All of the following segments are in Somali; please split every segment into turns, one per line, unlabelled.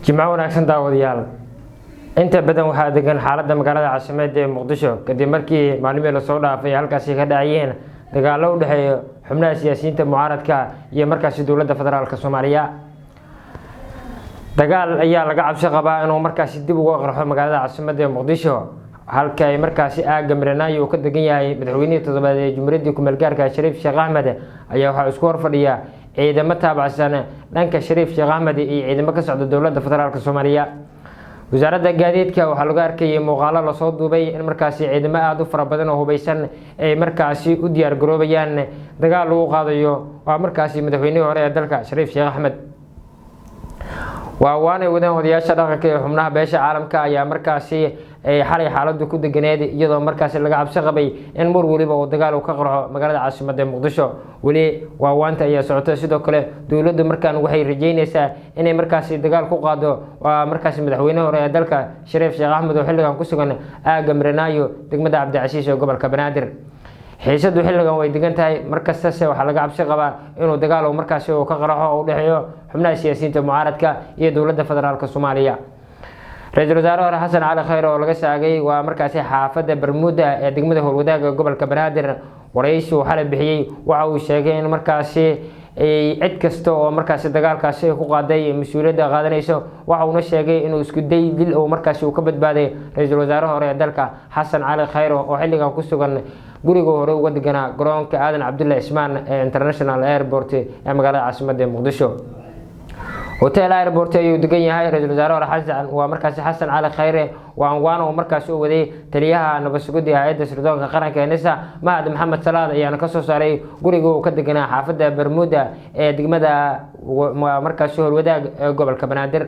jimco wanaagsan daawadayaal inta badan waxaa degan xaaladda magaalada caasimadda ee Muqdisho kadib markii maalmihii la soo dhaafay halkaasi ka dhacayeen dagaallo u dhaxeeya xubnaha siyaasiyiinta mucaaradka iyo markaasi dowladda federaalka Soomaaliya. dagaal ayaa laga cabsi qabaa inuu markaasi dib uga qarxo magaalada caasimadda ee Muqdisho halka ay markaasi aaga Miranaayo ka degan yahay madaxweynihii toddobaad ee Jamhuuriyadda ku meelgaarka Shariif Sheekh Axmed ayaa waxa isku horfadhiya ciidamo taabacsan dhanka Shariif Sheekh Axmed iyo ciidamo ka socda dowladda federaalka Soomaaliya. wasaaradda gaadiidka waxaa lagu arkayay muuqaalo la soo duubay in markaasi ciidamo aad u fara badan oo hubeysan ay markaasi u diyaar garoobayaan dagaal lagu qaadayo waa markaasi madaxweynihii hore ee dalka Shariif Sheekh Axmed. waanay wadaan odayaasha dhaqanka ee xubnaha beesha caalamka ayaa markaasi xalay xaaladdu ku deganeed iyadoo markaasi laga cabsi qabay in mar waliba uu dagaal ka qarxo magaalada caasimadda Muqdisho. wali waanta ayaa socota sidoo kale dowladdu markaan waxay rajeynaysaa inay markaasi dagaal ku qaado waa markaasi madaxweynaha hore ee dalka Shariif Sheekh Axmed oo xilligan ku sugan aaga Miranaayo degmada Cabdicasiis ee gobolka Banaadir. xiisadu xilligan way degan tahay markasta waxaa laga cabsi qabaa inuu dagaal markaasi uu ka qarxo oo u dhaxeeyo xubnaha siyaasiyiinta mucaaradka iyo dowladda federaalka Soomaaliya. ra'iisul wasaare hore Xasan Cali Khayre oo laga saagay waa markaasi xaafadda Bermuda ee degmada Howlwadaaga gobolka Banaadir waraysi uu xalay bixiyay waxa uu sheegay in markaasi cid kasta oo markaasi dagaalkaasi ku qaaday mas'uuliyadda qaadanayso waxa uu sheegay inuu isku day dil oo markaasi uu ka badbaaday ra'iisul wasaare hore ee dalka Xasan Cali Khayre oo xilligan ku sugan guriga hore uga deganaa garoonka Aadan Cabdulle Ismaan ee International Airport ee magaalada caasimadda Muqdisho. hotel airport ayuu degan yahay ra'iisul wasaare hore Xasan waa markaasi Xasan Cali Khayre waan oo markaasi u waday taliyaha nabadgelyada hay'adda sirdoonka qaranka ee NISA Mahad Maxamed Salaad ayaana ka soo saaray guriga uu ka deganaa xaafadda Bermuda ee degmada markaasi Howlwadaag ee gobolka Banaadir.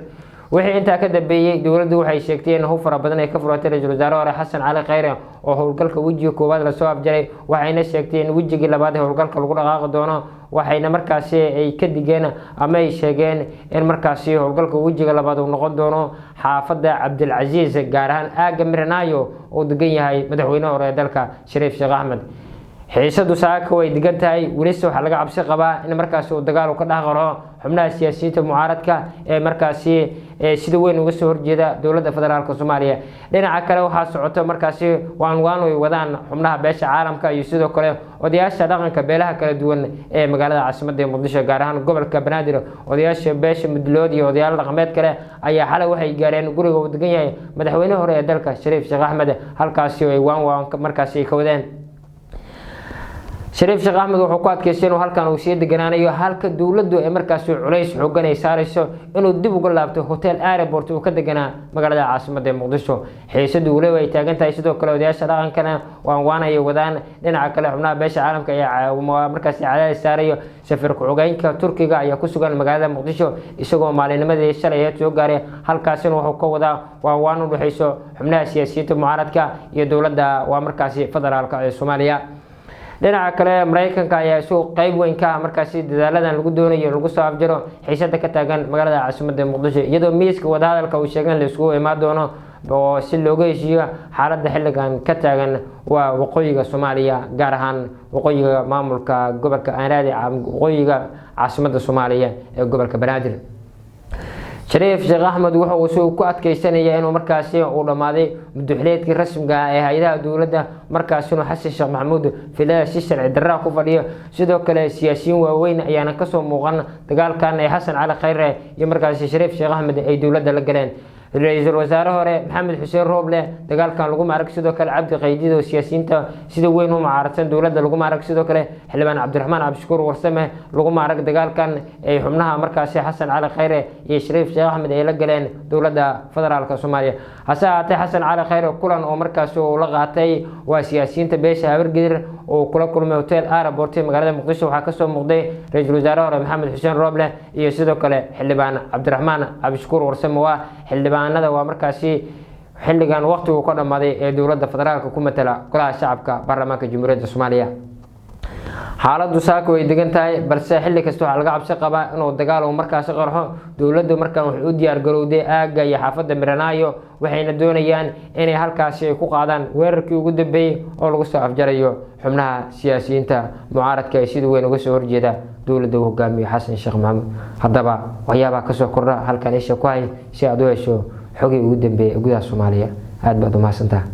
wixii intaa ka dambeeyay dowladdu waxay sheegtay in hub fara badan ay ka furatay ra'iisul wasaare hore Xasan Cali Khayre oo howlgalka wajiga koowaad la soo afjaray waxayna sheegtay in wajigii labaad ee howlgalka lagu dhaqaaqi doono waxayna markaasi ay ka digeen ama ay sheegeen in markaasi howlgalka wajiga labaad uu noqon doono xaafadda Cabdilcasiis gaar ahaan aaga Miranaayo oo degan yahay madaxweynaha hore ee dalka Shariif Sheekh Axmed. xiisadu saaka way degan tahay waliba waxaa laga cabsi qabaa in markaasi uu dagaal ka dhex qarxo xubnaha siyaasiyiinta mucaaradka ee markaasi sida weyn uga soo horjeeda dowladda federaalka Soomaaliya. dhinaca kale waxaa socota markaasi waan way wadaan xubnaha beesha caalamka iyo sidoo kale odayaasha dhaqanka beelaha kala duwan ee magaalada caasimadda Muqdisho gaar ahaan gobolka Banaadir. odayaasha beesha Midlood iyo odayaal dhaqameed kale ayaa xalay waxay gaareen guriga uu degan yahay madaxweynaha hore ee dalka Shariif Sheekh Axmed halkaasi ay waan markaasi ka wadeen. Shariif Sheekh Axmed wuxuu ku adkaystay inuu halkan uu sii deganaanayo halka dowladdu ay markaasi culays xooggan ay saarayso inuu dib uga laabto hotel airport uu ka deganaa magaalada caasimadda Muqdisho. xiisadu waliba ay taagan tahay sidoo kale odayaasha dhaqankana waan ay wadaan dhinaca kale xubnaha beesha caalamka ayaa markaasi cadaadis saarayo safarka xogeynka Turkiga ayaa ku sugan magaalada Muqdisho isagoo maalinimadii shalay soo gaaray halkaasina wuxuu ka wadaa waan u dhaxayso xubnaha siyaasiyiinta mucaaradka iyo dowladda waa markaasi federaalka ee Soomaaliya. dhinaca kale Mareykanka ayaa soo qayb weyn ka markaasi dadaaladan lagu doonayo lagu soo afjaro xiisada ka taagan magaalada caasimadda Muqdisho iyadoo miiska wada hadalka uu sheegay la isku imaan doono oo si looga heshiiyo xaaladda xilligan ka taagan waa waqooyiga Soomaaliya gaar ahaan waqooyiga maamulka gobolka Aanaadi waqooyiga caasimadda Soomaaliya ee gobolka Banaadir. Shariif Sheekh Axmed wuxuu soo ku adkaysanaya inuu markaasi uu dhamaaday madaxweynaha rasmiga ah ee hay'adaha dowladda markaasi inuu Xasan Sheekh Maxamuud filada si sharci darro ku fadhiyo sidoo kale siyaasiyiin waaweyn ayaana ka soo muuqan dagaalkan ay Xasan Cali Khayre iyo markaasi Shariif Sheekh Axmed ay dowladda la galeen. ra'iisul wasaare hore Maxamed Xuseen Rooble dagaalkan lagu maarag sidoo kale Cabdi Qaydiid oo siyaasiyiinta sida weyn u mucaaradsan dowladda lagu maarag sidoo kale xildhibaan Cabdiraxmaan Cabdishakuur Warsame lagu maarag dagaalkan ay xubnaha markaasi Xasan Cali Khayre iyo Shariif Sheekh Axmed ay la galeen dowladda federaalka Soomaaliya. hase ahaatee Xasan Cali Khayre kulan oo markaasi uu la qaatay waa siyaasiyiinta beesha Habargedir oo kula kulmay hotel airport ee magaalada Muqdisho waxaa ka soo muuqday ra'iisul wasaare hore Maxamed Xuseen Rooble iyo sidoo kale xildhibaan Cabdiraxmaan Cabdishakuur Warsame waa xildhibaanada waa markaasi xilligan waqtigu ka dhamaaday ee dowladda federaalka ku matala golaha shacabka baarlamaanka Jamhuuriyadda Soomaaliya. xaaladdu saaka way degan tahay balse xilli kasta waxa laga cabsi qabaa inuu dagaal uu markaas qarxo dowladdu markaan wax u diyaar garowday aagga iyo xaafadda Miranaayo waxayna doonayaan inay halkaasi ay ku qaadaan weerarkii ugu dambeeyay oo lagu soo afjarayo xubnaha siyaasiyiinta mucaaradka ee sida weyn uga soo horjeeda dowladda uu hogaamiyo Xasan Sheekh Maxamuud haddaba waxyaabaha ka soo kordha halkan isha ku hay si aad u hesho xogii ugu dambeeyay gudaha Soomaaliya aad baad u mahadsantahay.